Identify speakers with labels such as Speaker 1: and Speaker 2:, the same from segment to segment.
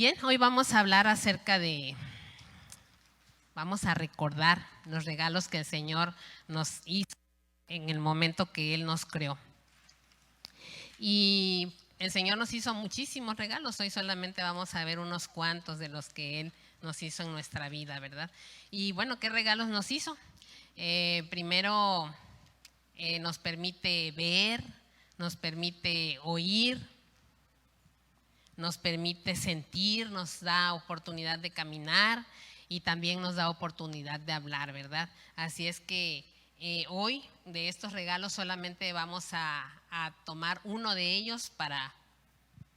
Speaker 1: Bien, hoy vamos a hablar vamos a recordar los regalos que el Señor nos hizo en el momento que Él nos creó. Y el Señor nos hizo muchísimos regalos, hoy solamente vamos a ver unos cuantos de los que Él nos hizo en nuestra vida, ¿verdad? Y bueno, ¿qué regalos nos hizo? Primero, nos permite ver, nos permite oír, nos permite sentir, nos da oportunidad de caminar y también nos da oportunidad de hablar, ¿verdad? Así es que hoy de estos regalos solamente vamos a tomar uno de ellos para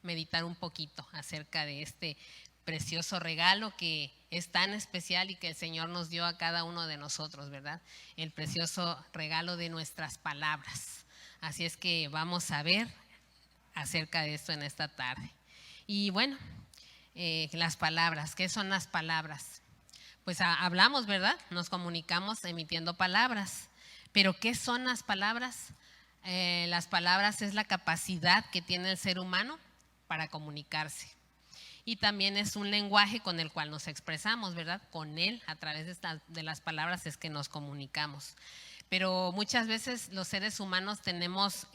Speaker 1: meditar un poquito acerca de este precioso regalo que es tan especial y que el Señor nos dio a cada uno de nosotros, ¿verdad? El precioso regalo de nuestras palabras. Así es que vamos a ver acerca de esto en esta tarde. Y bueno, las palabras, ¿qué son las palabras? Pues hablamos, ¿verdad? Nos comunicamos emitiendo palabras. Pero ¿qué son las palabras? Las palabras es la capacidad que tiene el ser humano para comunicarse. Y también es un lenguaje con el cual nos expresamos, ¿verdad? Con él, a través de las palabras es que nos comunicamos. Pero muchas veces los seres humanos tenemos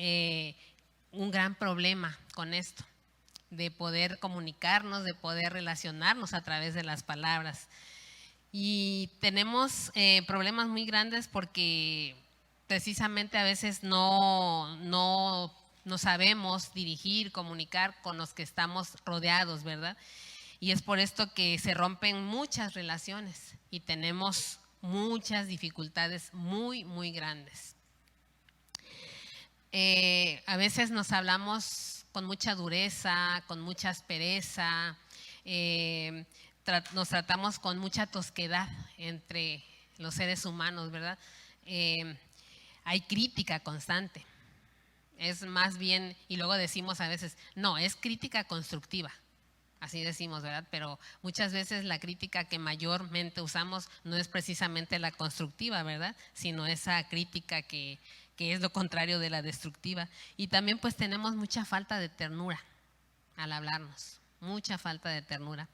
Speaker 1: un gran problema con esto, de poder comunicarnos, de poder relacionarnos a través de las palabras. Y tenemos problemas muy grandes porque precisamente a veces no sabemos dirigir, comunicar con los que estamos rodeados, ¿verdad? Y es por esto que se rompen muchas relaciones y tenemos muchas dificultades muy, muy grandes. A veces nos hablamos con mucha dureza, con mucha aspereza, nos tratamos con mucha tosquedad entre los seres humanos, ¿verdad? Hay crítica constante. Es más bien, y luego decimos a veces, no, es crítica constructiva. Así decimos, ¿verdad? Pero muchas veces la crítica que mayormente usamos no es precisamente la constructiva, ¿verdad? Sino esa crítica que es lo contrario de la destructiva. Y también pues tenemos mucha falta de ternura al hablarnos, mucha falta de ternura.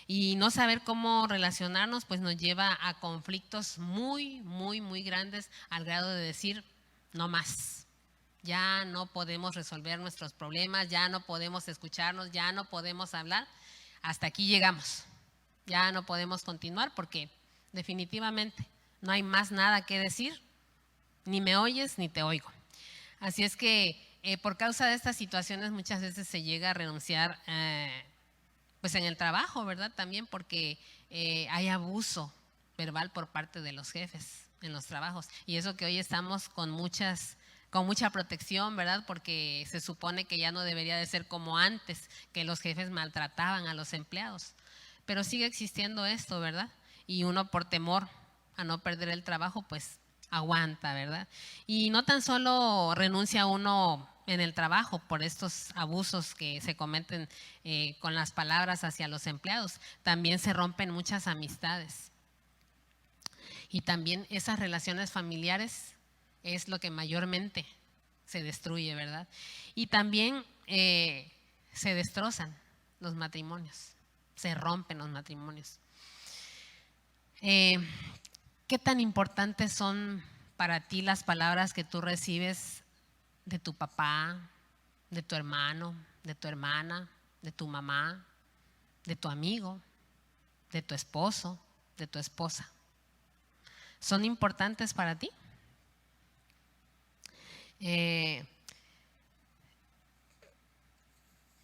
Speaker 1: Y no saber cómo relacionarnos pues nos lleva a conflictos muy, muy, muy grandes al grado de decir no más. Ya no podemos resolver nuestros problemas, ya no podemos escucharnos, ya no podemos hablar. Hasta aquí llegamos. Ya no podemos continuar porque definitivamente no hay más nada que decir. Ni me oyes ni te oigo. Así es que por causa de estas situaciones muchas veces se llega a renunciar pues en el trabajo, ¿verdad? También porque hay abuso verbal por parte de los jefes en los trabajos. Y eso que hoy estamos con mucha protección, ¿verdad? Porque se supone que ya no debería de ser como antes, que los jefes maltrataban a los empleados. Pero sigue existiendo esto, ¿verdad? Y uno por temor a no perder el trabajo, pues aguanta, ¿verdad? Y no tan solo renuncia uno en el trabajo por estos abusos que se cometen con las palabras hacia los empleados, también se rompen muchas amistades. Y también esas relaciones familiares es lo que mayormente se destruye, ¿verdad? Y también se destrozan los matrimonios, se rompen los matrimonios. ¿Qué tan importantes son para ti las palabras que tú recibes de tu papá, de tu hermano, de tu hermana, de tu mamá, de tu amigo, de tu esposo, de tu esposa? ¿Son importantes para ti?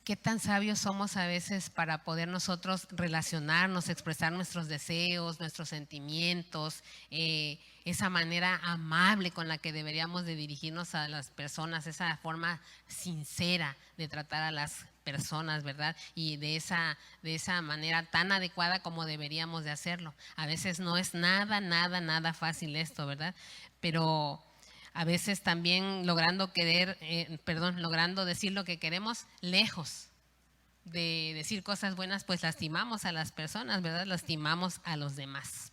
Speaker 1: ¿Qué tan sabios somos a veces para poder nosotros relacionarnos, expresar nuestros deseos, nuestros sentimientos, esa manera amable con la que deberíamos de dirigirnos a las personas, esa forma sincera de tratar a las personas, ¿verdad? Y de esa manera tan adecuada como deberíamos de hacerlo. A veces no es nada fácil esto, ¿verdad? Pero a veces también logrando decir lo que queremos, lejos de decir cosas buenas, pues lastimamos a las personas, ¿verdad? Lastimamos a los demás.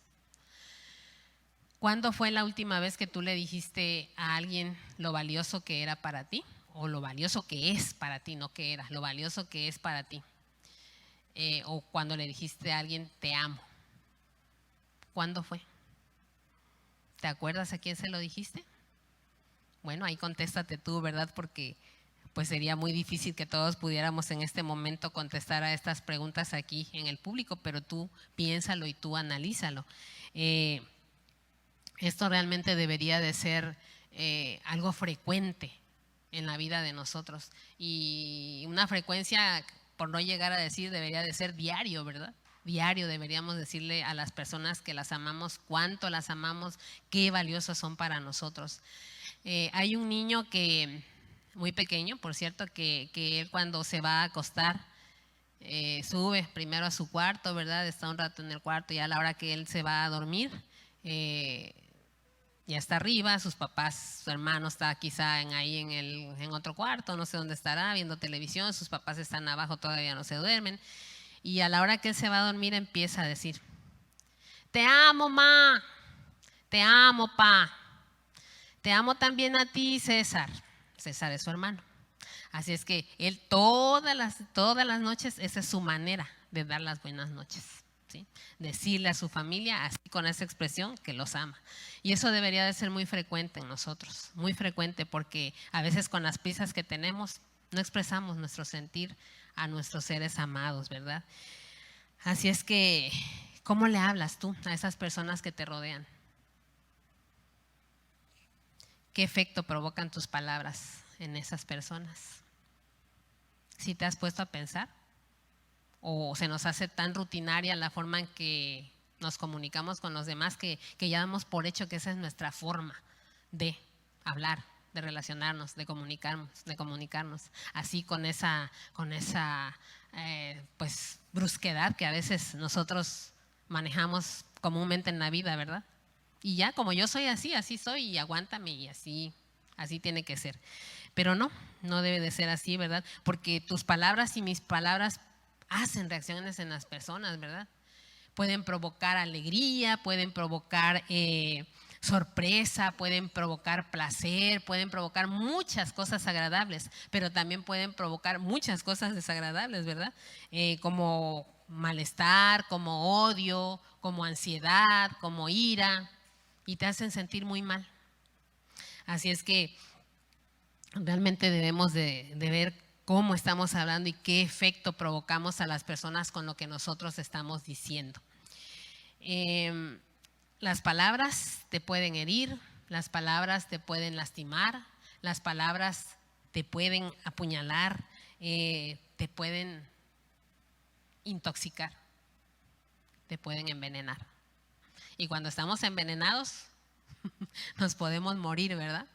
Speaker 1: ¿Cuándo fue la última vez que tú le dijiste a alguien lo valioso que era para ti? O lo valioso que es para ti, no que era, lo valioso que es para ti. o cuando le dijiste a alguien te amo? ¿Cuándo fue? ¿Te acuerdas a quién se lo dijiste? Bueno, ahí contéstate tú, ¿verdad? Porque pues sería muy difícil que todos pudiéramos en este momento contestar a estas preguntas aquí en el público, pero tú piénsalo y tú analízalo. Esto realmente debería de ser algo frecuente en la vida de nosotros, y una frecuencia, por no llegar a decir, debería de ser diario, ¿verdad? Diario deberíamos decirle a las personas que las amamos, cuánto las amamos, qué valiosos son para nosotros. Hay un niño que, muy pequeño, por cierto, que él cuando se va a acostar, sube primero a su cuarto, ¿verdad? Está un rato en el cuarto y a la hora que él se va a dormir, ya está arriba, sus papás, su hermano está quizá ahí en otro cuarto, no sé dónde estará, viendo televisión, sus papás están abajo, todavía no se duermen. Y a la hora que él se va a dormir empieza a decir: te amo, ma, te amo, pa, te amo también a ti, César. César es su hermano. Así es que él todas las noches, esa es su manera de dar las buenas noches, ¿sí? Decirle a su familia así, con esa expresión, que los ama. Y eso debería de ser muy frecuente en nosotros, muy frecuente, porque a veces con las prisas que tenemos no expresamos nuestro sentir a nuestros seres amados, ¿verdad? Así es que, ¿cómo le hablas tú a esas personas que te rodean? ¿Qué efecto provocan tus palabras en esas personas? ¿Sí te has puesto a pensar? ¿O se nos hace tan rutinaria la forma en que nos comunicamos con los demás que ya damos por hecho que esa es nuestra forma de hablar, de relacionarnos, de comunicarnos, así con esa pues brusquedad que a veces nosotros manejamos comúnmente en la vida, ¿verdad? Y ya, como yo soy así, así soy, y aguántame, y así tiene que ser. Pero no debe de ser así, ¿verdad? Porque tus palabras y mis palabras hacen reacciones en las personas, ¿verdad? Pueden provocar alegría, pueden provocar sorpresa, pueden provocar placer, pueden provocar muchas cosas agradables, pero también pueden provocar muchas cosas desagradables, ¿verdad? Como malestar, como odio, como ansiedad, como ira, y te hacen sentir muy mal. Así es que realmente debemos de ver cómo estamos hablando y qué efecto provocamos a las personas con lo que nosotros estamos diciendo. Las palabras te pueden herir, las palabras te pueden lastimar, las palabras te pueden apuñalar, te pueden intoxicar, te pueden envenenar. Y cuando estamos envenenados, nos podemos morir, ¿verdad?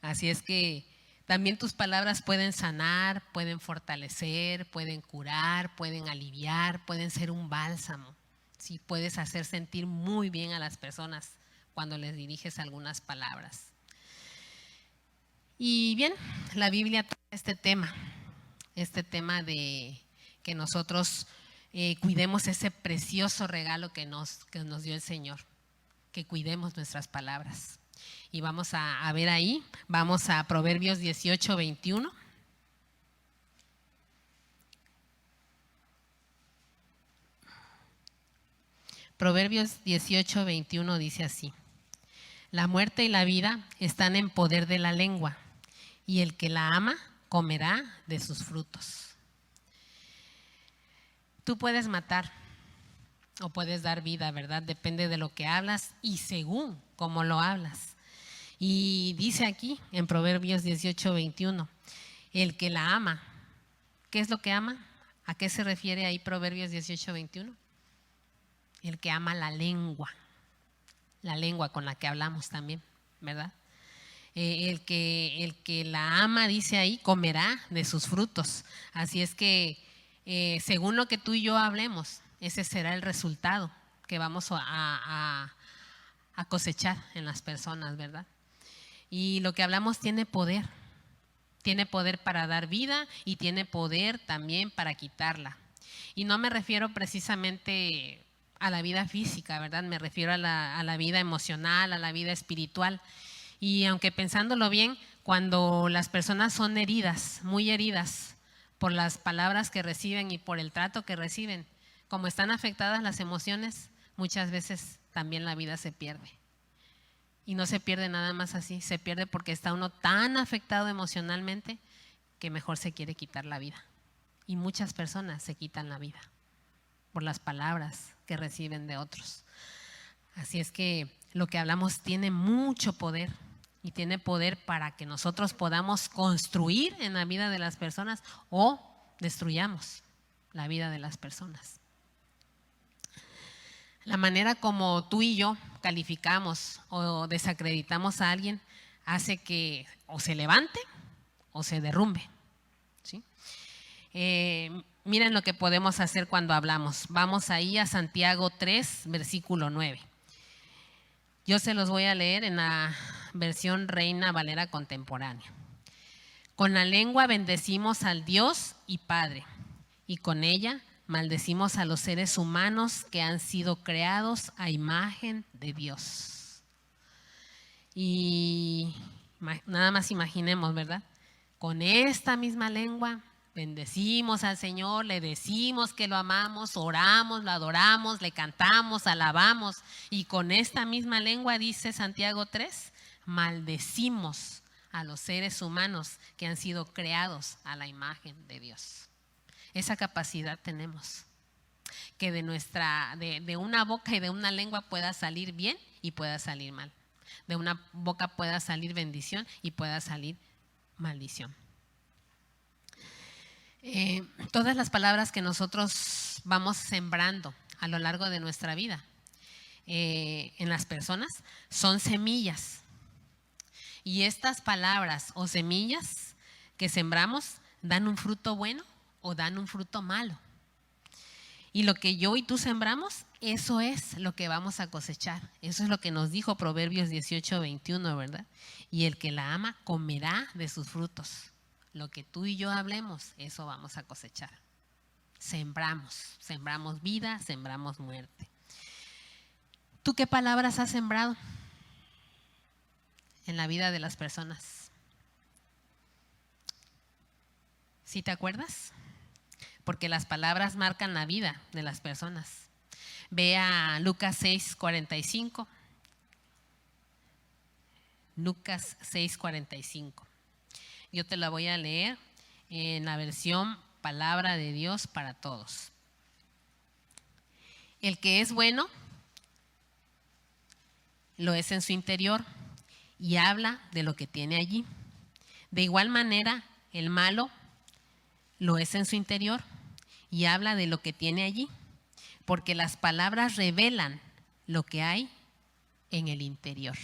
Speaker 1: Así es que también tus palabras pueden sanar, pueden fortalecer, pueden curar, pueden aliviar, pueden ser un bálsamo. Sí, puedes hacer sentir muy bien a las personas cuando les diriges algunas palabras. Y bien, la Biblia trae este tema de que nosotros cuidemos ese precioso regalo que nos dio el Señor, que cuidemos nuestras palabras. Y vamos a ver ahí, vamos a Proverbios 18, 21. Proverbios 18, 21 dice así: la muerte y la vida están en poder de la lengua, y el que la ama comerá de sus frutos. Tú puedes matar o puedes dar vida, ¿verdad? Depende de lo que hablas y según cómo lo hablas. Y dice aquí en Proverbios 18, 21, el que la ama. ¿Qué es lo que ama? ¿A qué se refiere ahí Proverbios 18, 21? El que ama la lengua con la que hablamos también, ¿verdad? El que la ama, dice ahí, comerá de sus frutos. Así es que según lo que tú y yo hablemos, ese será el resultado que vamos a cosechar en las personas, ¿verdad? Y lo que hablamos tiene poder para dar vida y tiene poder también para quitarla. Y no me refiero precisamente a la vida física, ¿verdad? Me refiero a la vida emocional, a la vida espiritual. Y aunque pensándolo bien, cuando las personas son heridas, muy heridas por las palabras que reciben y por el trato que reciben. Como están afectadas las emociones, muchas veces también la vida se pierde. Y no se pierde nada más así, se pierde porque está uno tan afectado emocionalmente que mejor se quiere quitar la vida. Y muchas personas se quitan la vida por las palabras que reciben de otros. Así es que lo que hablamos tiene mucho poder y tiene poder para que nosotros podamos construir en la vida de las personas o destruyamos la vida de las personas. La manera como tú y yo calificamos o desacreditamos a alguien hace que o se levante o se derrumbe, ¿sí? Miren lo que podemos hacer cuando hablamos. Vamos ahí a Santiago 3, versículo 9. Yo se los voy a leer en la versión Reina Valera contemporánea. Con la lengua bendecimos al Dios y Padre, y con ella maldecimos a los seres humanos que han sido creados a imagen de Dios. Y nada más imaginemos, ¿verdad? Con esta misma lengua bendecimos al Señor, le decimos que lo amamos, oramos, lo adoramos, le cantamos, alabamos. Y con esta misma lengua, dice Santiago 3, maldecimos a los seres humanos que han sido creados a la imagen de Dios. Esa capacidad tenemos, que de una boca y de una lengua pueda salir bien y pueda salir mal. De una boca pueda salir bendición y pueda salir maldición. Todas las palabras que nosotros vamos sembrando a lo largo de nuestra vida en las personas son semillas. Y estas palabras o semillas que sembramos dan un fruto bueno o dan un fruto malo. Y lo que yo y tú sembramos, eso es lo que vamos a cosechar. Eso es lo que nos dijo Proverbios 18:21, ¿verdad? Y el que la ama comerá de sus frutos. Lo que tú y yo hablemos, eso vamos a cosechar. Sembramos vida, sembramos muerte. ¿Tú qué palabras has sembrado en la vida de las personas? ¿Sí te acuerdas? Porque las palabras marcan la vida de las personas. Ve a Lucas 6:45. Lucas 6:45. Yo te la voy a leer en la versión Palabra de Dios para Todos. El que es bueno lo es en su interior y habla de lo que tiene allí. De igual manera, el malo lo es en su interior y habla de lo que tiene allí, porque las palabras revelan lo que hay en el interior.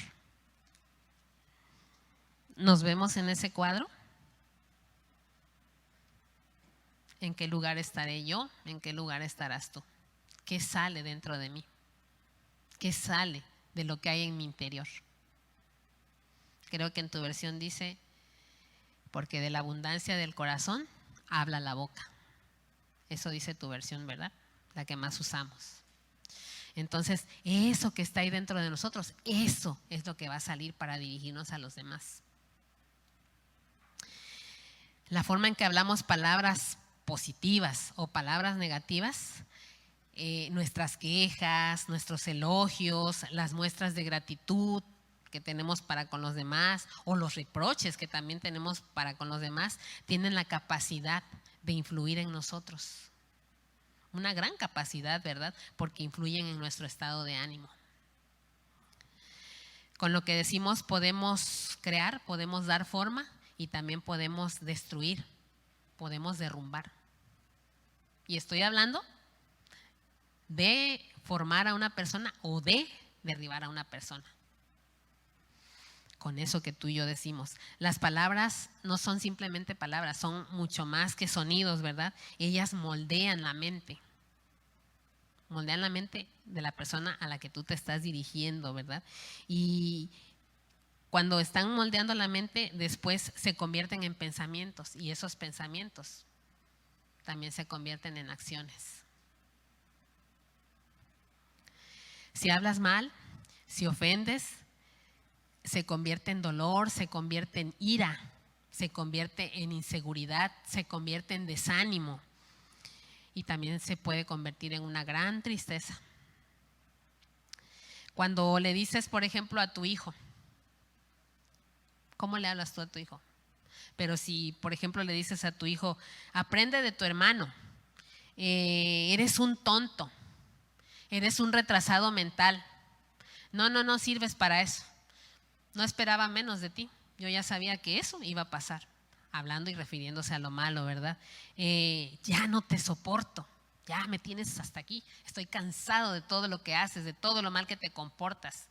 Speaker 1: ¿Nos vemos en ese cuadro? ¿En qué lugar estaré yo? ¿En qué lugar estarás tú? ¿Qué sale dentro de mí? ¿Qué sale de lo que hay en mi interior? Creo que en tu versión dice, porque de la abundancia del corazón habla la boca. Eso dice tu versión, ¿verdad? La que más usamos. Entonces, eso que está ahí dentro de nosotros, eso es lo que va a salir para dirigirnos a los demás. La forma en que hablamos palabras positivas o palabras negativas, nuestras quejas, nuestros elogios, las muestras de gratitud que tenemos para con los demás o los reproches que también tenemos para con los demás, tienen la capacidad de influir en nosotros. Una gran capacidad, ¿verdad? Porque influyen en nuestro estado de ánimo. Con lo que decimos podemos crear, podemos dar forma y también podemos destruir, podemos derrumbar. Y estoy hablando de formar a una persona o de derribar a una persona. Con eso que tú y yo decimos. Las palabras no son simplemente palabras, son mucho más que sonidos, ¿verdad? Ellas moldean la mente. Moldean la mente de la persona a la que tú te estás dirigiendo, ¿verdad? Y cuando están moldeando la mente, después se convierten en pensamientos y esos pensamientos también se convierten en acciones. Si hablas mal, si ofendes, se convierte en dolor, se convierte en ira se convierte en inseguridad, se convierte en desánimo y también se puede convertir en una gran tristeza. Cuando le dices, por ejemplo, a tu hijo, ¿cómo le hablas tú a tu hijo? Pero si, por ejemplo, le dices a tu hijo, aprende de tu hermano, eres un tonto, eres un retrasado mental, no sirves para eso, no esperaba menos de ti, yo ya sabía que eso iba a pasar, hablando y refiriéndose a lo malo, ¿verdad? Ya no te soporto, ya me tienes hasta aquí, estoy cansado de todo lo que haces, de todo lo mal que te comportas.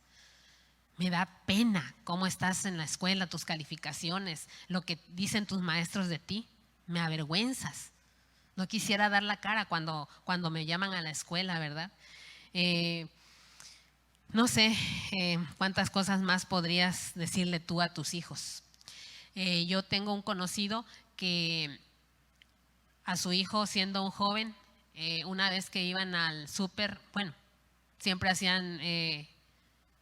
Speaker 1: Me da pena cómo estás en la escuela, tus calificaciones, lo que dicen tus maestros de ti. Me avergüenzas. No quisiera dar la cara cuando me llaman a la escuela, ¿verdad? No sé cuántas cosas más podrías decirle tú a tus hijos. Yo tengo un conocido que a su hijo, siendo un joven, una vez que iban al súper, bueno, siempre hacían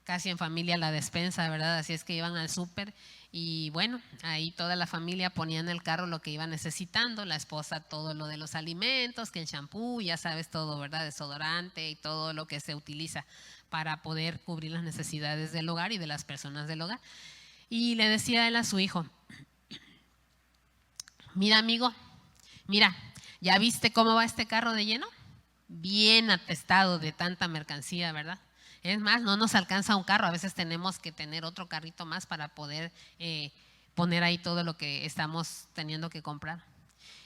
Speaker 1: casi en familia la despensa, ¿verdad? Así es que iban al súper y bueno, ahí toda la familia ponía en el carro lo que iba necesitando, la esposa todo lo de los alimentos, que el champú, ya sabes todo, ¿verdad? Desodorante y todo lo que se utiliza para poder cubrir las necesidades del hogar y de las personas del hogar. Y le decía él a su hijo, mira amigo, mira, ¿ya viste cómo va este carro de lleno? Bien atestado de tanta mercancía, ¿verdad? Es más, no nos alcanza un carro, a veces tenemos que tener otro carrito más para poder poner ahí todo lo que estamos teniendo que comprar.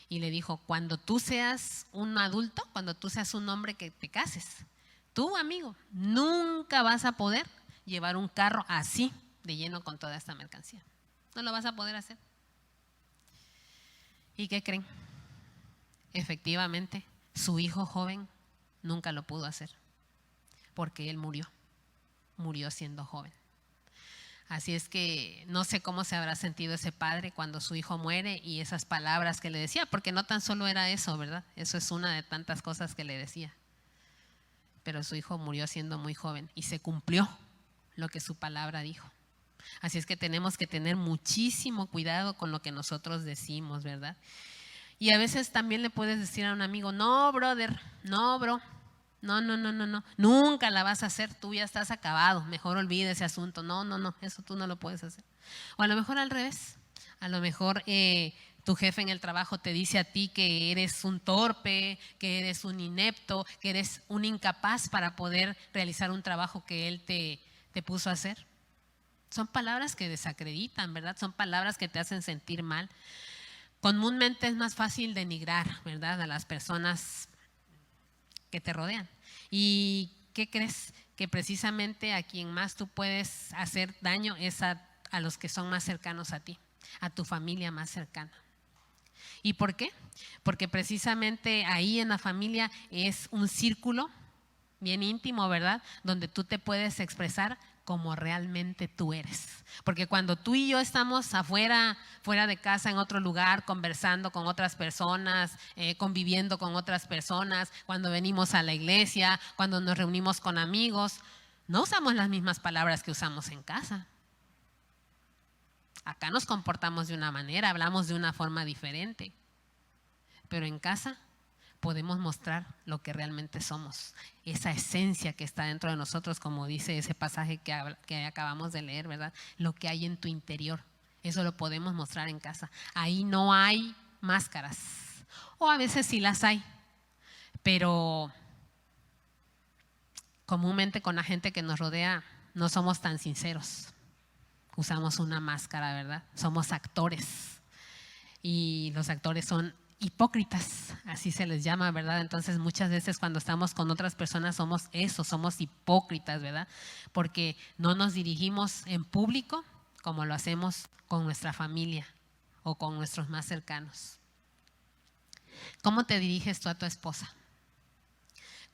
Speaker 1: Y le dijo, cuando tú seas un adulto, cuando tú seas un hombre que te cases, tú amigo, nunca vas a poder llevar un carro así de lleno con toda esta mercancía. No lo vas a poder hacer. ¿Y qué creen? Efectivamente, su hijo joven nunca lo pudo hacer porque él murió siendo joven. Así es que no sé cómo se habrá sentido ese padre cuando su hijo muere y esas palabras que le decía, porque no tan solo era eso, ¿verdad? Eso es una de tantas cosas que le decía. Pero su hijo murió siendo muy joven y se cumplió lo que su palabra dijo. Así es que tenemos que tener muchísimo cuidado con lo que nosotros decimos, ¿verdad? Y a veces también le puedes decir a un amigo, no, brother, no, bro, no, nunca la vas a hacer, tú ya estás acabado, mejor olvide ese asunto, no, eso tú no lo puedes hacer. O a lo mejor al revés, a lo mejor tu jefe en el trabajo te dice a ti que eres un torpe, que eres un inepto, que eres un incapaz para poder realizar un trabajo que él te puso a hacer. Son palabras que desacreditan, ¿verdad? Son palabras que te hacen sentir mal. Comúnmente es más fácil denigrar, ¿verdad?, a las personas que te rodean. ¿Y qué crees? Que precisamente a quien más tú puedes hacer daño es a los que son más cercanos a ti, a tu familia más cercana. ¿Y por qué? Porque precisamente ahí en la familia es un círculo bien íntimo, ¿verdad?, donde tú te puedes expresar como realmente tú eres. Porque cuando tú y yo estamos afuera, fuera de casa, en otro lugar, conversando con otras personas, conviviendo con otras personas, cuando venimos a la iglesia, cuando nos reunimos con amigos, no usamos las mismas palabras que usamos en casa. Acá nos comportamos de una manera, hablamos de una forma diferente. Pero en casa podemos mostrar lo que realmente somos, esa esencia que está dentro de nosotros, como dice ese pasaje que acabamos de leer, ¿verdad? Lo que hay en tu interior, eso lo podemos mostrar en casa. Ahí no hay máscaras, o a veces sí las hay, pero comúnmente con la gente que nos rodea no somos tan sinceros, usamos una máscara, ¿verdad? Somos actores y los actores son hipócritas, así se les llama, ¿verdad? Entonces muchas veces cuando estamos con otras personas somos eso, somos hipócritas, ¿verdad? Porque no nos dirigimos en público como lo hacemos con nuestra familia o con nuestros más cercanos. ¿Cómo te diriges tú a tu esposa?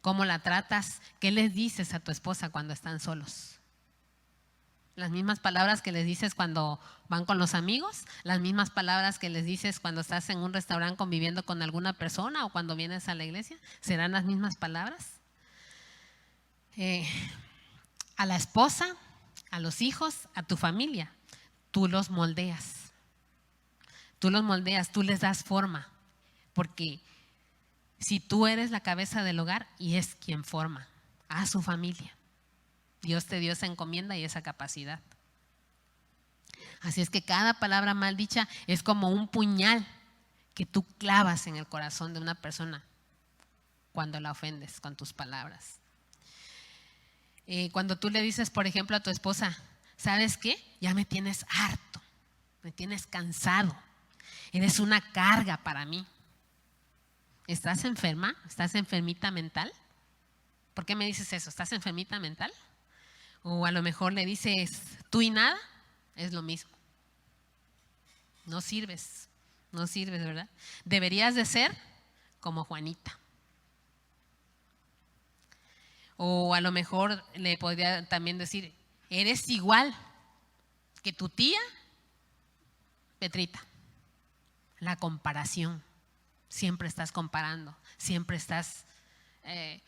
Speaker 1: ¿Cómo la tratas? ¿Qué les dices a tu esposa cuando están solos? Las mismas palabras que les dices cuando van con los amigos, las mismas palabras que les dices cuando estás en un restaurante conviviendo con alguna persona o cuando vienes a la iglesia, ¿serán las mismas palabras? A la esposa, a los hijos, a tu familia, tú los moldeas. Tú los moldeas, tú les das forma, porque si tú eres la cabeza del hogar y es quien forma a su familia, Dios te dio esa encomienda y esa capacidad. Así es que cada palabra mal dicha es como un puñal que tú clavas en el corazón de una persona cuando la ofendes con tus palabras. Cuando tú le dices, por ejemplo, a tu esposa, ¿sabes qué? Ya me tienes harto, me tienes cansado, eres una carga para mí. ¿Estás enferma? ¿Estás enfermita mental? ¿Por qué me dices eso? ¿Estás enfermita mental? O a lo mejor le dices, tú y nada, es lo mismo. No sirves, ¿verdad? Deberías de ser como Juanita. O a lo mejor le podría también decir, eres igual que tu tía Petrita. La comparación. Siempre estás comparando, siempre estás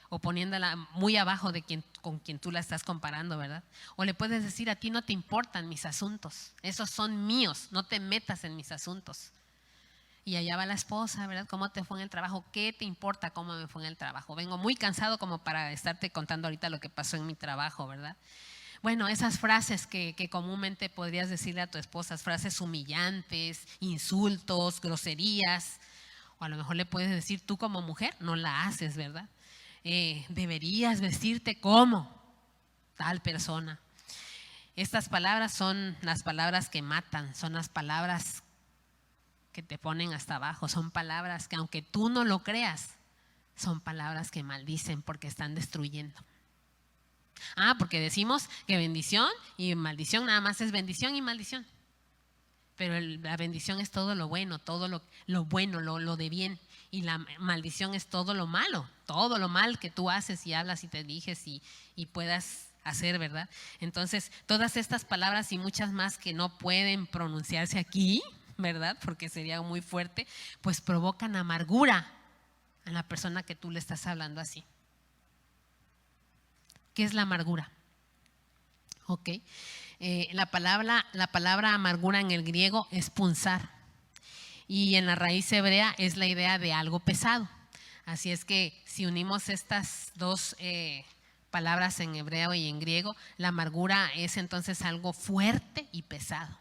Speaker 1: o poniéndola muy abajo de con quien tú la estás comparando, ¿verdad? O le puedes decir, a ti no te importan mis asuntos, esos son míos, no te metas en mis asuntos. Y allá va la esposa, ¿verdad? ¿Cómo te fue en el trabajo? ¿Qué te importa cómo me fue en el trabajo? Vengo muy cansado como para estarte contando ahorita lo que pasó en mi trabajo, ¿verdad? Bueno, esas frases que comúnmente podrías decirle a tu esposa, frases humillantes, insultos, groserías, o a lo mejor le puedes decir, tú como mujer no la haces, ¿verdad? Deberías vestirte como tal persona. Estas palabras son las palabras que matan, son las palabras que te ponen hasta abajo, son palabras que aunque tú no lo creas, son palabras que maldicen porque están destruyendo. Porque decimos que bendición y maldición nada más es bendición y maldición. Pero la bendición es todo lo bueno, todo lo bueno, lo de bien. Y la maldición es todo lo malo, todo lo mal que tú haces y hablas y te diriges y puedas hacer, ¿verdad? Entonces, todas estas palabras y muchas más que no pueden pronunciarse aquí, ¿verdad? Porque sería muy fuerte, pues provocan amargura a la persona que tú le estás hablando así. ¿Qué es la amargura? Ok. La palabra amargura en el griego es punzar. Y en la raíz hebrea es la idea de algo pesado. Así es que si unimos estas dos palabras en hebreo y en griego, la amargura es entonces algo fuerte y pesado.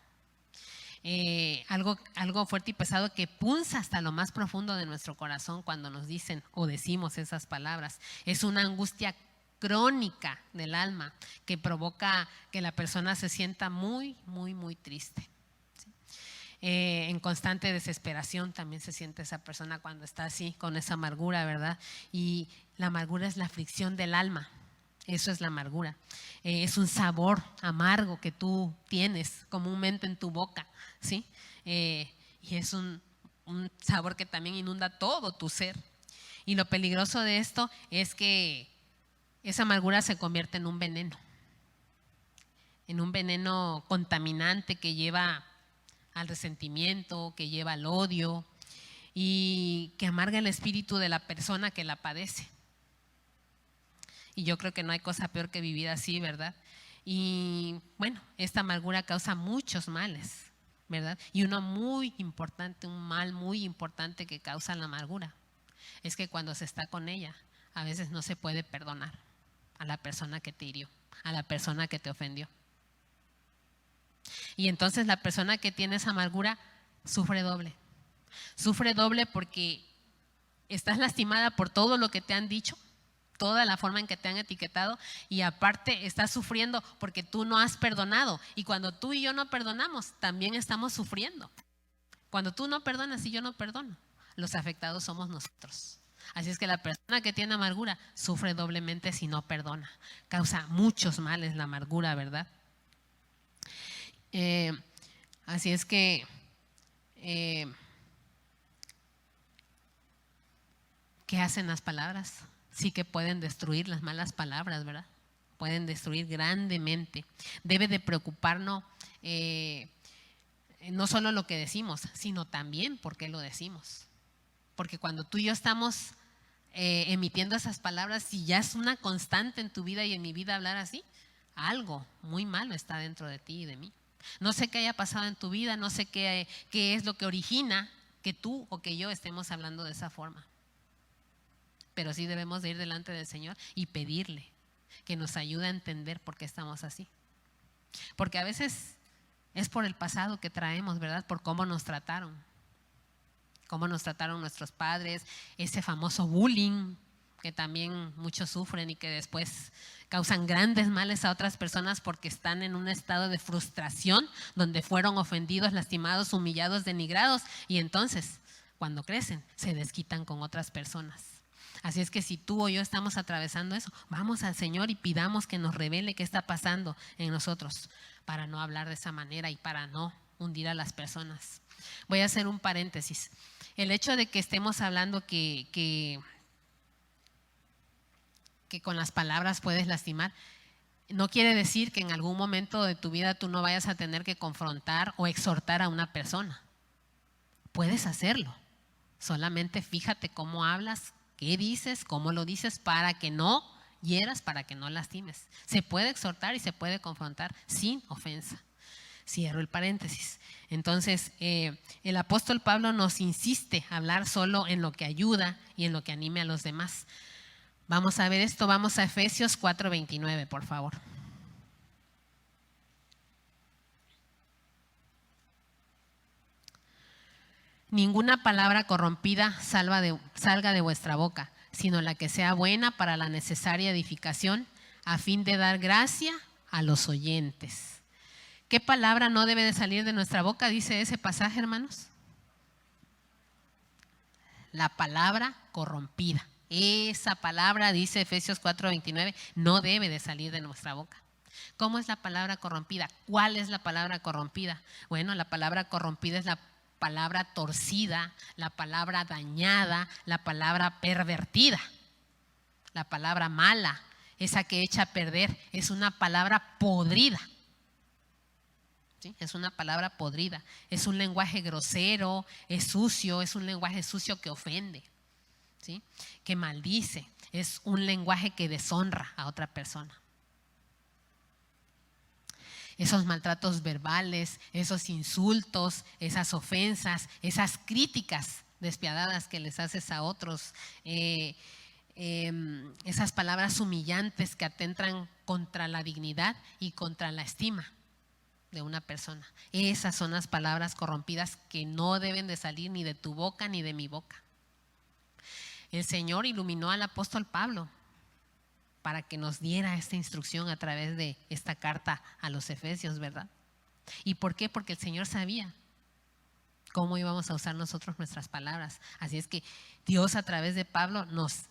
Speaker 1: Algo fuerte y pesado que punza hasta lo más profundo de nuestro corazón cuando nos dicen o decimos esas palabras. Es una angustia crónica del alma que provoca que la persona se sienta muy, muy, muy triste. En constante desesperación también se siente esa persona cuando está así, con esa amargura, ¿verdad? Y la amargura es la aflicción del alma, eso es la amargura. Es un sabor amargo que tú tienes comúnmente en tu boca, ¿sí? Y es un sabor que también inunda todo tu ser. Y lo peligroso de esto es que esa amargura se convierte en un veneno contaminante que lleva al resentimiento, que lleva al odio y que amarga el espíritu de la persona que la padece. Y yo creo que no hay cosa peor que vivir así, ¿verdad? Y bueno, esta amargura causa muchos males, ¿verdad? Y uno muy importante, un mal muy importante que causa la amargura, es que cuando se está con ella, a veces no se puede perdonar a la persona que te hirió, a la persona que te ofendió. Y entonces la persona que tiene esa amargura sufre doble. Sufre doble porque estás lastimada por todo lo que te han dicho, toda la forma en que te han etiquetado, y aparte estás sufriendo porque tú no has perdonado. Y cuando tú y yo no perdonamos, también estamos sufriendo. Cuando tú no perdonas y yo no perdono, los afectados somos nosotros. Así es que la persona que tiene amargura sufre doblemente si no perdona. Causa muchos males la amargura, ¿verdad? Así es que ¿qué hacen las palabras? Sí que pueden destruir las malas palabras, ¿verdad? Pueden destruir grandemente. Debe de preocuparnos no solo lo que decimos, sino también por qué lo decimos. Porque cuando tú y yo estamos emitiendo esas palabras, si ya es una constante en tu vida y en mi vida hablar así, algo muy malo está dentro de ti y de mí. No sé qué haya pasado en tu vida, no sé qué es lo que origina que tú o que yo estemos hablando de esa forma. Pero sí debemos de ir delante del Señor y pedirle que nos ayude a entender por qué estamos así. Porque a veces es por el pasado que traemos, ¿verdad? Por cómo nos trataron nuestros padres, ese famoso bullying que también muchos sufren y que después causan grandes males a otras personas porque están en un estado de frustración donde fueron ofendidos, lastimados, humillados, denigrados, y entonces cuando crecen se desquitan con otras personas. Así es que si tú o yo estamos atravesando eso, vamos al Señor y pidamos que nos revele qué está pasando en nosotros para no hablar de esa manera y para no hundir a las personas. Voy a hacer un paréntesis. El hecho de que estemos hablando que con las palabras puedes lastimar, no quiere decir que en algún momento de tu vida tú no vayas a tener que confrontar o exhortar a una persona. Puedes hacerlo. Solamente fíjate cómo hablas, qué dices, cómo lo dices para que no hieras, para que no lastimes. Se puede exhortar y se puede confrontar sin ofensa. Cierro el paréntesis. Entonces, el apóstol Pablo nos insiste a hablar solo en lo que ayuda y en lo que anime a los demás. Vamos a ver esto, vamos a Efesios 4:29, por favor. Ninguna palabra corrompida salga de vuestra boca, sino la que sea buena para la necesaria edificación, a fin de dar gracia a los oyentes. ¿Qué palabra no debe de salir de nuestra boca? Dice ese pasaje, hermanos. La palabra corrompida. Esa palabra, dice Efesios 4:29, no debe de salir de nuestra boca. ¿Cómo es la palabra corrompida? ¿Cuál es la palabra corrompida? Bueno, la palabra corrompida es la palabra torcida, la palabra dañada, la palabra pervertida, la palabra mala, esa que echa a perder, es una palabra podrida. ¿Sí? Es una palabra podrida, es un lenguaje grosero, es sucio, es un lenguaje sucio que ofende, ¿sí? Que maldice, es un lenguaje que deshonra a otra persona. Esos maltratos verbales, esos insultos, esas ofensas, esas críticas despiadadas que les haces a otros, esas palabras humillantes que atentan contra la dignidad y contra la estima de una persona. Esas son las palabras corrompidas que no deben de salir ni de tu boca ni de mi boca. El Señor iluminó al apóstol Pablo para que nos diera esta instrucción a través de esta carta a los Efesios, ¿verdad? ¿Y por qué? Porque el Señor sabía cómo íbamos a usar nosotros nuestras palabras. Así es que Dios a través de Pablo nos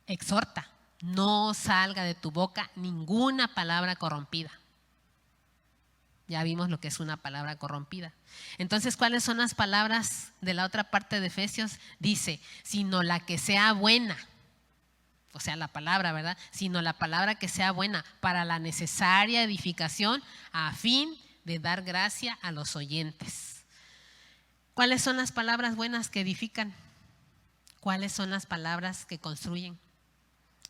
Speaker 1: exhorta: no salga de tu boca ninguna palabra corrompida. Ya vimos lo que es una palabra corrompida. Entonces, ¿cuáles son las palabras de la otra parte de Efesios? Dice, sino la que sea buena. O sea, la palabra, ¿verdad? Sino la palabra que sea buena para la necesaria edificación a fin de dar gracia a los oyentes. ¿Cuáles son las palabras buenas que edifican? ¿Cuáles son las palabras que construyen?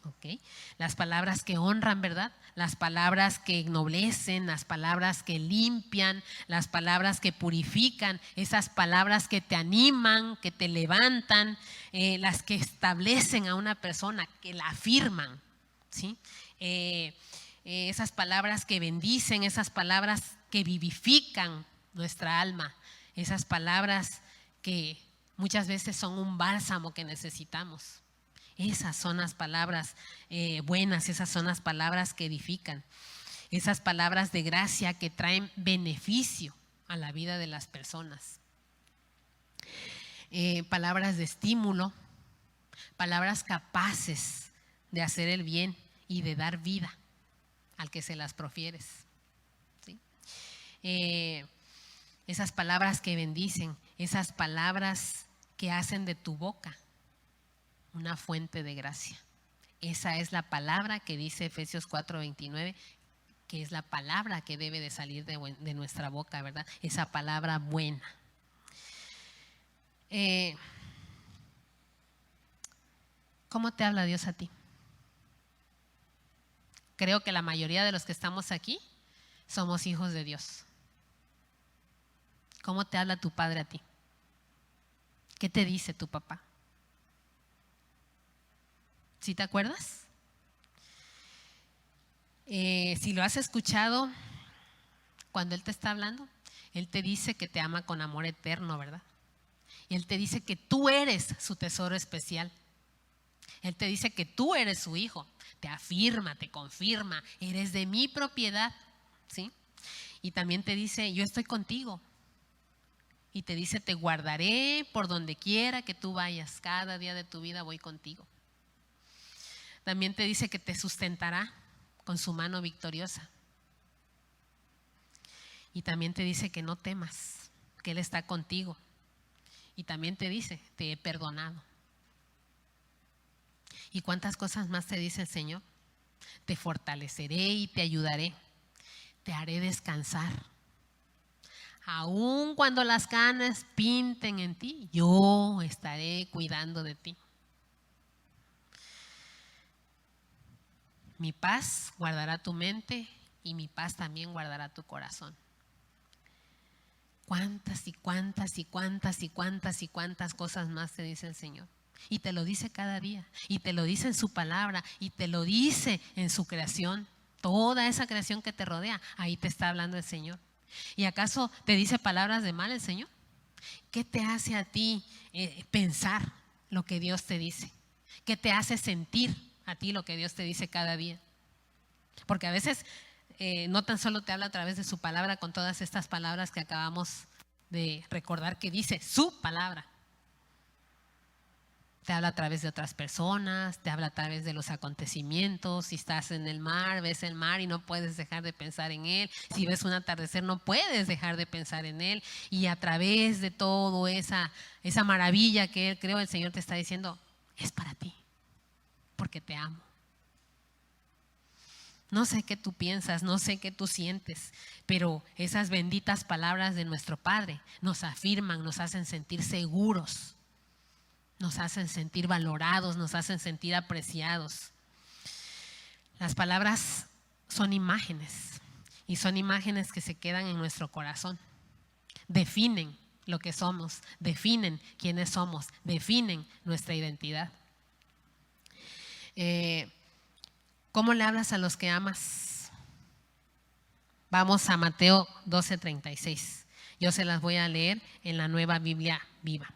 Speaker 1: Okay. Las palabras que honran, ¿verdad? Las palabras que ennoblecen, las palabras que limpian, las palabras que purifican, esas palabras que te animan, que te levantan, las que establecen a una persona, que la afirman, ¿sí? Esas palabras que bendicen, esas palabras que vivifican nuestra alma, esas palabras que muchas veces son un bálsamo que necesitamos. Esas son las palabras buenas, esas son las palabras que edifican, esas palabras de gracia que traen beneficio a la vida de las personas. Palabras de estímulo, palabras capaces de hacer el bien y de dar vida al que se las profieres, ¿sí? Esas palabras que bendicen, esas palabras que hacen de tu boca una fuente de gracia. Esa es la palabra que dice Efesios 4:29, que es la palabra que debe de salir de nuestra boca, ¿verdad? Esa palabra buena. ¿Cómo te habla Dios a ti? Creo que la mayoría de los que estamos aquí somos hijos de Dios. ¿Cómo te habla tu padre a ti? ¿Qué te dice tu papá? ¿Sí te acuerdas? Si lo has escuchado, cuando Él te está hablando, Él te dice que te ama con amor eterno, ¿verdad? Y Él te dice que tú eres su tesoro especial. Él te dice que tú eres su hijo. Te afirma, te confirma, eres de mi propiedad, ¿sí? Y también te dice, yo estoy contigo. Y te dice, te guardaré por donde quiera que tú vayas. Cada día de tu vida voy contigo. También te dice que te sustentará con su mano victoriosa. Y también te dice que no temas, que Él está contigo. Y también te dice, te he perdonado. ¿Y cuántas cosas más te dice el Señor? Te fortaleceré y te ayudaré. Te haré descansar. Aun cuando las canas pinten en ti, yo estaré cuidando de ti. Mi paz guardará tu mente y mi paz también guardará tu corazón. ¿Cuántas y cuántas y cuántas y cuántas y cuántas cosas más te dice el Señor? Y te lo dice cada día, y te lo dice en su palabra, y te lo dice en su creación. Toda esa creación que te rodea, ahí te está hablando el Señor. ¿Y acaso te dice palabras de mal el Señor? ¿Qué te hace a ti pensar lo que Dios te dice? ¿Qué te hace sentir a ti lo que Dios te dice cada día? Porque a veces no tan solo te habla a través de su palabra, con todas estas palabras que acabamos de recordar que dice su palabra. Te habla a través de otras personas, te habla a través de los acontecimientos. Si estás en el mar, ves el mar y no puedes dejar de pensar en él. Si ves un atardecer, no puedes dejar de pensar en él. Y a través de todo esa maravilla que Él creó, el Señor te está diciendo, es para ti, porque te amo. No sé qué tú piensas, no sé qué tú sientes, pero esas benditas palabras de nuestro Padre nos afirman, nos hacen sentir seguros. Nos hacen sentir valorados, nos hacen sentir apreciados. Las palabras son imágenes y son imágenes que se quedan en nuestro corazón. Definen lo que somos, definen quiénes somos, definen nuestra identidad. ¿Cómo le hablas a los que amas? Vamos a Mateo 12:36. Yo se las voy a leer en la Nueva Biblia Viva.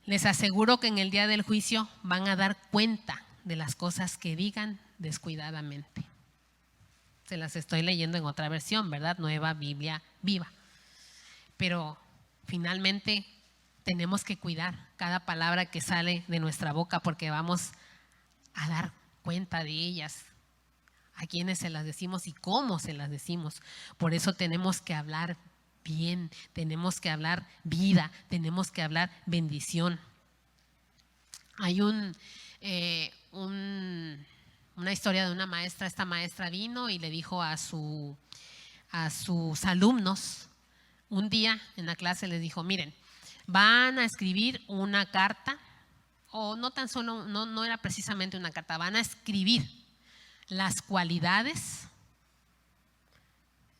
Speaker 1: Les aseguro que en el día del juicio van a dar cuenta de las cosas que digan descuidadamente. Se las estoy leyendo en otra versión, ¿verdad? Nueva Biblia Viva. Pero finalmente tenemos que cuidar cada palabra que sale de nuestra boca, porque vamos a dar cuenta de ellas, a quienes se las decimos y cómo se las decimos. Por eso tenemos que hablar bien, tenemos que hablar vida, tenemos que hablar bendición. Hay una historia de una maestra. Esta maestra vino y le dijo a sus alumnos, un día en la clase les dijo, miren, van a escribir una carta, o no tan solo, no era precisamente una carta, van a escribir las cualidades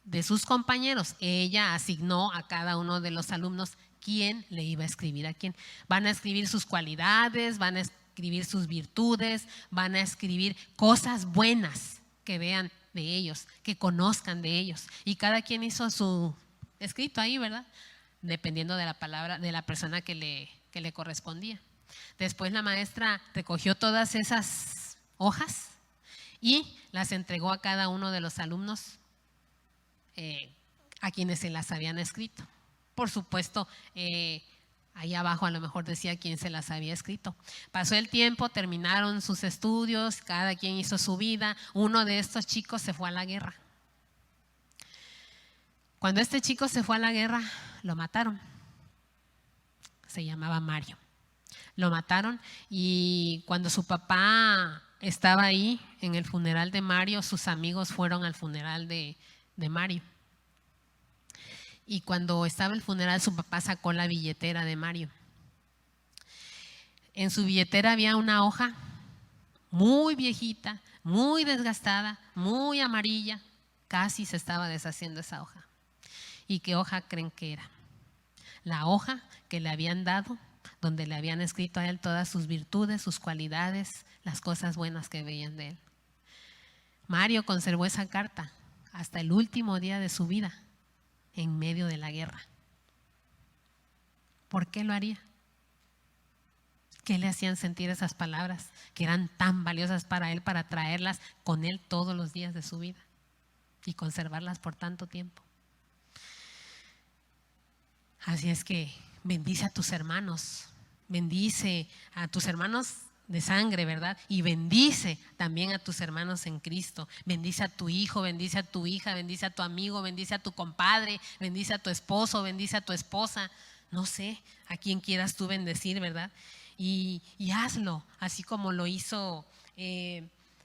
Speaker 1: de sus compañeros. Ella asignó a cada uno de los alumnos quién le iba a escribir a quién. Van a escribir sus cualidades, van a escribir sus virtudes, van a escribir cosas buenas que vean de ellos, que conozcan de ellos. Y cada quien hizo su escrito ahí, ¿verdad? Dependiendo de la palabra, de la persona que le correspondía. Después la maestra recogió todas esas hojas y las entregó a cada uno de los alumnos a quienes se las habían escrito. Por supuesto, ahí abajo a lo mejor decía quién se las había escrito. Pasó el tiempo, terminaron sus estudios, cada quien hizo su vida. Uno de estos chicos se fue a la guerra. Cuando este chico se fue a la guerra, lo mataron. Se llamaba Mario. Lo mataron, y cuando su papá estaba ahí en el funeral de Mario, sus amigos fueron al funeral de Mario. Y cuando estaba el funeral, su papá sacó la billetera de Mario. En su billetera había una hoja muy viejita, muy desgastada, muy amarilla. Casi se estaba deshaciendo esa hoja. ¿Y qué hoja creen que era? La hoja que le habían dado, donde le habían escrito a él todas sus virtudes, sus cualidades, las cosas buenas que veían de él. Mario conservó esa carta hasta el último día de su vida, en medio de la guerra. ¿Por qué lo haría? ¿Qué le hacían sentir esas palabras que eran tan valiosas para él, para traerlas con él todos los días de su vida y conservarlas por tanto tiempo? Así es que bendice a tus hermanos, bendice a tus hermanos de sangre, ¿verdad? Y bendice también a tus hermanos en Cristo. Bendice a tu hijo, bendice a tu hija, bendice a tu amigo, bendice a tu compadre, bendice a tu esposo, bendice a tu esposa. No sé a quién quieras tú bendecir, ¿verdad? Y hazlo, así como lo hizo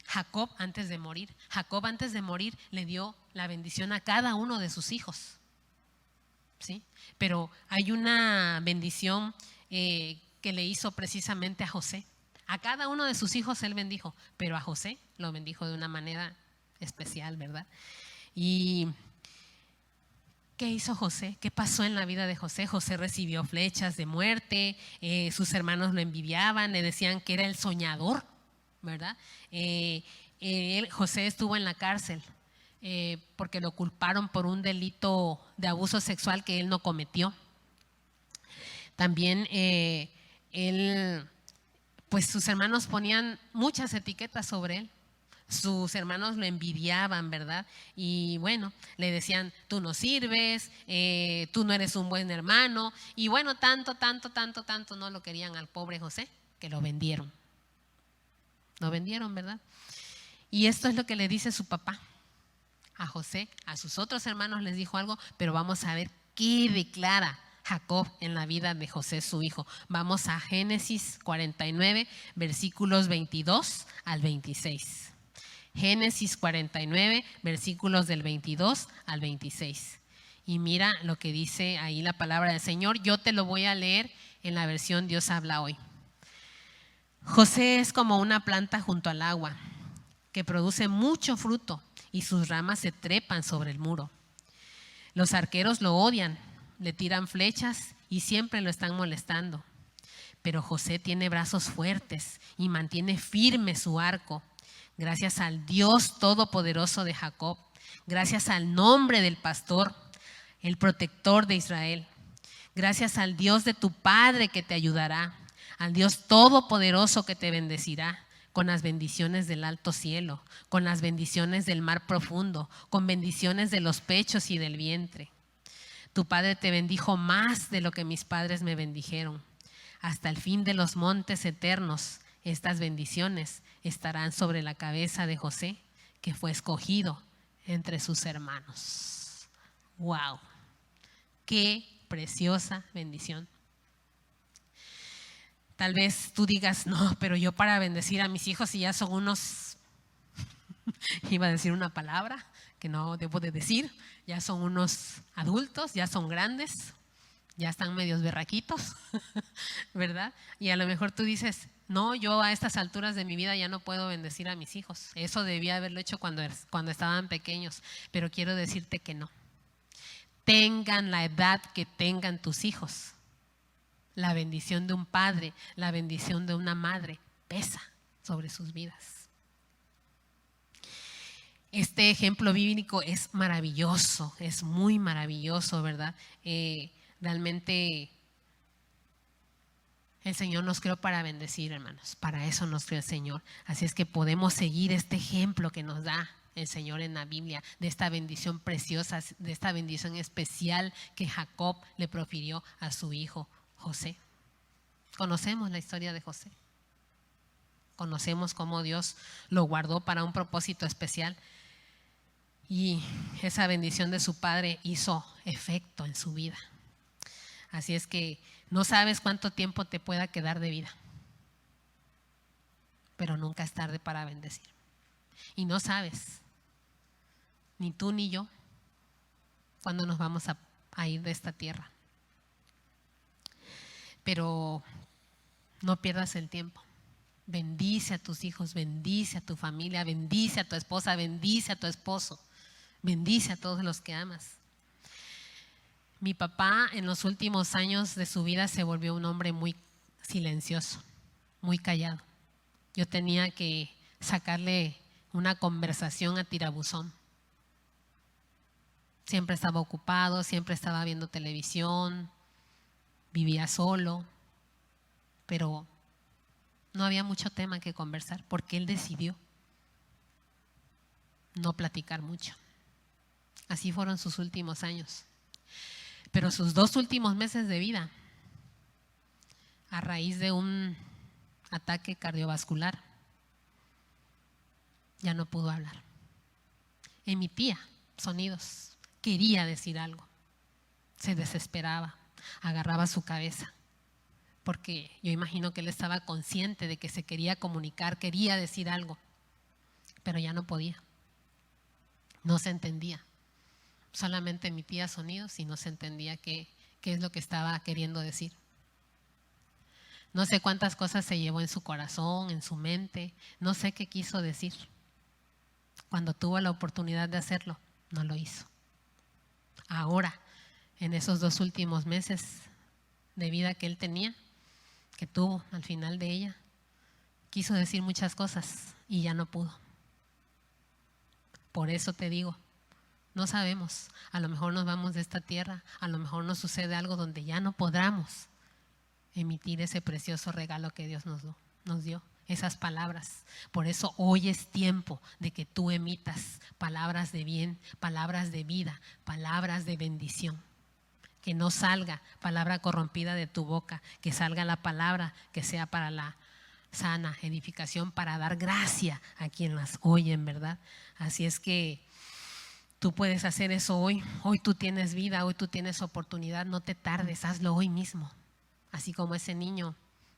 Speaker 1: Jacob antes de morir. Jacob antes de morir le dio la bendición a cada uno de sus hijos, ¿sí? Pero hay una bendición que le hizo precisamente a José. A cada uno de sus hijos él bendijo, pero a José lo bendijo de una manera especial, ¿verdad? ¿Y qué hizo José? ¿Qué pasó en la vida de José? José recibió flechas de muerte, sus hermanos lo envidiaban, le decían que era el soñador, ¿verdad? José estuvo en la cárcel porque lo culparon por un delito de abuso sexual que él no cometió. También pues sus hermanos ponían muchas etiquetas sobre él. Sus hermanos lo envidiaban, ¿verdad? Y bueno, le decían, tú no sirves, tú no eres un buen hermano. Y bueno, tanto no lo querían al pobre José, que lo vendieron. Lo vendieron, ¿verdad? Y esto es lo que le dice su papá a José. A sus otros hermanos les dijo algo, pero vamos a ver qué declara Jacob en la vida de José, su hijo. Vamos a Génesis 49, versículos 22 al 26. Génesis 49, versículos del 22 al 26. Y mira lo que dice ahí la palabra del Señor. Yo te lo voy a leer en la versión Dios habla hoy. José es como una planta junto al agua, que produce mucho fruto y sus ramas se trepan sobre el muro. Los arqueros lo odian, le tiran flechas y siempre lo están molestando. Pero José tiene brazos fuertes y mantiene firme su arco. Gracias al Dios Todopoderoso de Jacob, gracias al nombre del pastor, el protector de Israel, gracias al Dios de tu Padre que te ayudará, al Dios Todopoderoso que te bendecirá con las bendiciones del alto cielo, con las bendiciones del mar profundo, con bendiciones de los pechos y del vientre. Tu Padre te bendijo más de lo que mis padres me bendijeron. Hasta el fin de los montes eternos, estas bendiciones estarán sobre la cabeza de José, que fue escogido entre sus hermanos. ¡Wow! ¡Qué preciosa bendición! Tal vez tú digas, no, pero yo para bendecir a mis hijos si ya son unos, iba a decir una palabra que no debo de decir, ya son unos adultos, ya son grandes, ya están medios berraquitos, ¿verdad? Y a lo mejor tú dices, no, yo a estas alturas de mi vida ya no puedo bendecir a mis hijos. Eso debía haberlo hecho cuando estaban pequeños, pero quiero decirte que no. Tengan la edad que tengan tus hijos. La bendición de un padre, la bendición de una madre pesa sobre sus vidas. Este ejemplo bíblico es maravilloso, es muy maravilloso, ¿verdad? Realmente el Señor nos creó para bendecir, hermanos. Para eso nos creó el Señor. Así es que podemos seguir este ejemplo que nos da el Señor en la Biblia, de esta bendición preciosa, de esta bendición especial que Jacob le profirió a su hijo José. Conocemos la historia de José. Conocemos cómo Dios lo guardó para un propósito especial. Y esa bendición de su padre hizo efecto en su vida. Así es que no sabes cuánto tiempo te pueda quedar de vida, pero nunca es tarde para bendecir. Y no sabes, ni tú ni yo, cuándo nos vamos a ir de esta tierra. Pero no pierdas el tiempo. Bendice a tus hijos, bendice a tu familia, bendice a tu esposa, bendice a tu esposo, bendice a todos los que amas. Mi papá en los últimos años de su vida se volvió un hombre muy silencioso, muy callado. Yo tenía que sacarle una conversación a tirabuzón. Siempre estaba ocupado, siempre estaba viendo televisión, vivía solo, pero no había mucho tema que conversar porque él decidió no platicar mucho. Así fueron sus últimos años. Pero sus 2 últimos meses de vida, a raíz de un ataque cardiovascular, ya no pudo hablar. Emitía sonidos, quería decir algo, se desesperaba, agarraba su cabeza, porque yo imagino que él estaba consciente de que se quería comunicar, quería decir algo, pero ya no podía, no se entendía. Solamente emitía sonidos y no se entendía qué es lo que estaba queriendo decir. No sé cuántas cosas se llevó en su corazón, en su mente, no sé qué quiso decir. Cuando tuvo la oportunidad de hacerlo, no lo hizo. Ahora, en esos 2 últimos meses de vida que él tenía, que tuvo al final de ella, quiso decir muchas cosas y ya no pudo. Por eso te digo, no sabemos, a lo mejor nos vamos de esta tierra, a lo mejor nos sucede algo donde ya no podamos emitir ese precioso regalo que Dios nos dio, esas palabras. Por eso hoy es tiempo de que tú emitas palabras de bien, palabras de vida, palabras de bendición. Que no salga palabra corrompida de tu boca, que salga la palabra que sea para la sana edificación, para dar gracia a quien las oye, en verdad. Así es que tú puedes hacer eso hoy. Hoy tú tienes vida, hoy tú tienes oportunidad. No te tardes, hazlo hoy mismo. Así como ese niño,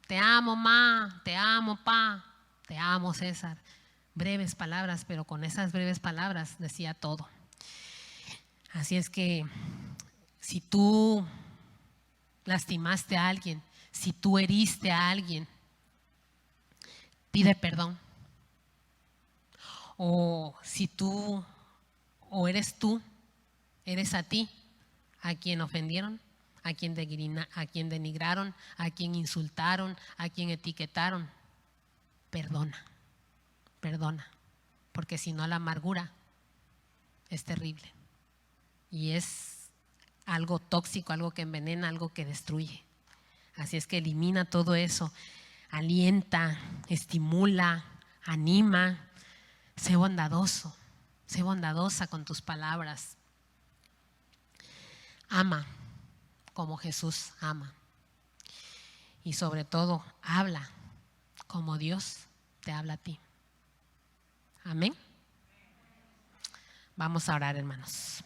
Speaker 1: te amo, ma, te amo, pa, te amo, César. Breves palabras, pero con esas breves palabras decía todo. Así es que si tú lastimaste a alguien, si tú heriste a alguien, pide perdón. O si tú, o eres tú, eres a ti, a quien ofendieron, a quien denigraron, a quien insultaron, a quien etiquetaron, perdona, porque si no la amargura es terrible y es algo tóxico, algo que envenena, algo que destruye. Así es que elimina todo eso, alienta, estimula, anima, sé bondadoso, sé bondadosa con tus palabras. Ama como Jesús ama. Y sobre todo, habla como Dios te habla a ti. Amén. Vamos a orar, hermanos.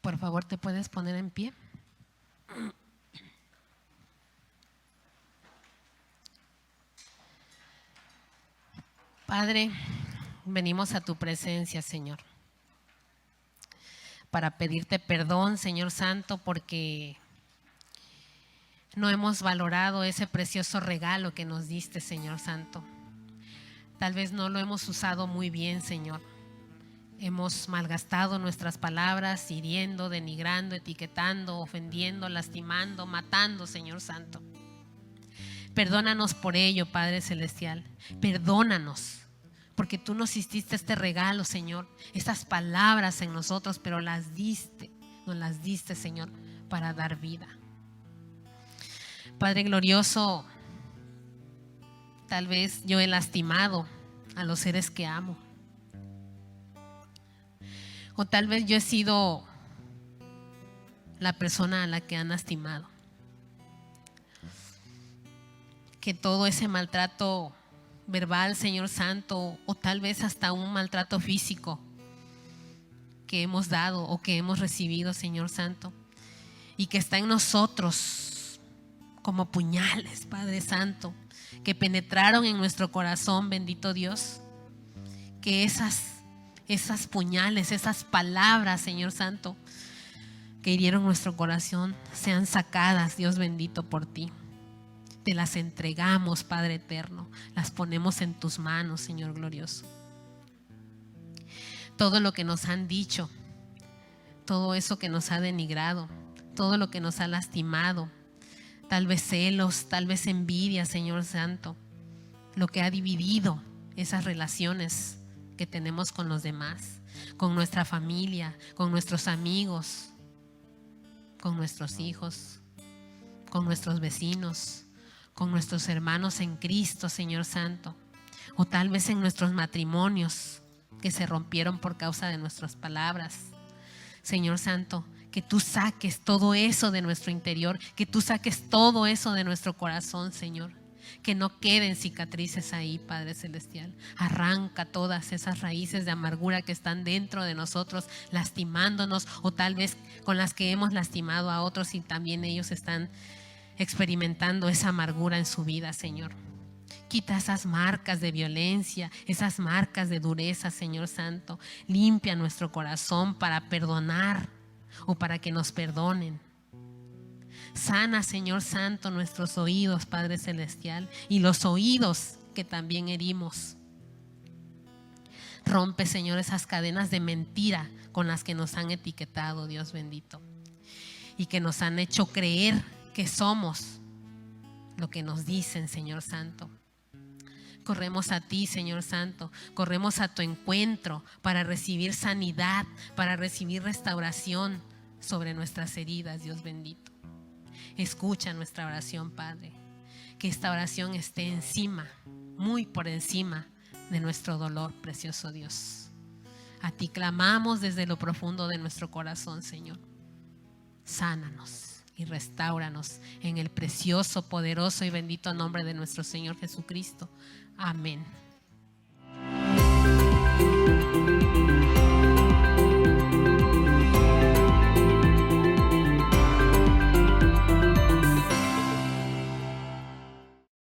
Speaker 1: Por favor, ¿te puedes poner en pie? Padre, venimos a tu presencia, Señor, para pedirte perdón, Señor Santo, porque no hemos valorado ese precioso regalo que nos diste, Señor Santo. Tal vez no lo hemos usado muy bien, Señor. Hemos malgastado nuestras palabras, hiriendo, denigrando, etiquetando, ofendiendo, lastimando, matando, Señor Santo. Perdónanos por ello, Padre Celestial. Perdónanos, porque tú nos hiciste este regalo, Señor. Estas palabras en nosotros, pero nos las diste, Señor, para dar vida. Padre glorioso, tal vez yo he lastimado a los seres que amo. O tal vez yo he sido la persona a la que han lastimado. Que todo ese maltrato verbal, Señor Santo, o tal vez hasta un maltrato físico que hemos dado o que hemos recibido, Señor Santo, y que está en nosotros como puñales, Padre Santo, que penetraron en nuestro corazón, bendito Dios, que esas puñales, esas palabras, Señor Santo, que hirieron nuestro corazón, sean sacadas, Dios bendito, por ti. Te las entregamos, Padre eterno. Las ponemos en tus manos, Señor glorioso. Todo lo que nos han dicho, todo eso que nos ha denigrado, todo lo que nos ha lastimado, tal vez celos, tal vez envidia, Señor Santo, lo que ha dividido esas relaciones que tenemos con los demás, con nuestra familia, con nuestros amigos, con nuestros hijos, con nuestros vecinos, con nuestros hermanos en Cristo, Señor Santo, o tal vez en nuestros matrimonios que se rompieron por causa de nuestras palabras. Señor Santo, que tú saques todo eso de nuestro interior, que tú saques todo eso de nuestro corazón, Señor. Que no queden cicatrices ahí, Padre Celestial. Arranca todas esas raíces de amargura que están dentro de nosotros, lastimándonos, o tal vez con las que hemos lastimado a otros y también ellos están experimentando esa amargura en su vida, Señor. Quita esas marcas de violencia, esas marcas de dureza, Señor Santo. Limpia nuestro corazón para perdonar o para que nos perdonen. Sana, Señor Santo, nuestros oídos, Padre Celestial, y los oídos que también herimos. Rompe, Señor, esas cadenas de mentira con las que nos han etiquetado, Dios bendito, y que nos han hecho creer que somos lo que nos dicen, Señor Santo. Corremos a ti, Señor Santo, corremos a tu encuentro para recibir sanidad, para recibir restauración sobre nuestras heridas, Dios bendito. Escucha nuestra oración, Padre, que esta oración esté encima, muy por encima de nuestro dolor, precioso Dios. A ti clamamos desde lo profundo de nuestro corazón, Señor. Sánanos y restáuranos en el precioso, poderoso y bendito nombre de nuestro Señor Jesucristo. Amén.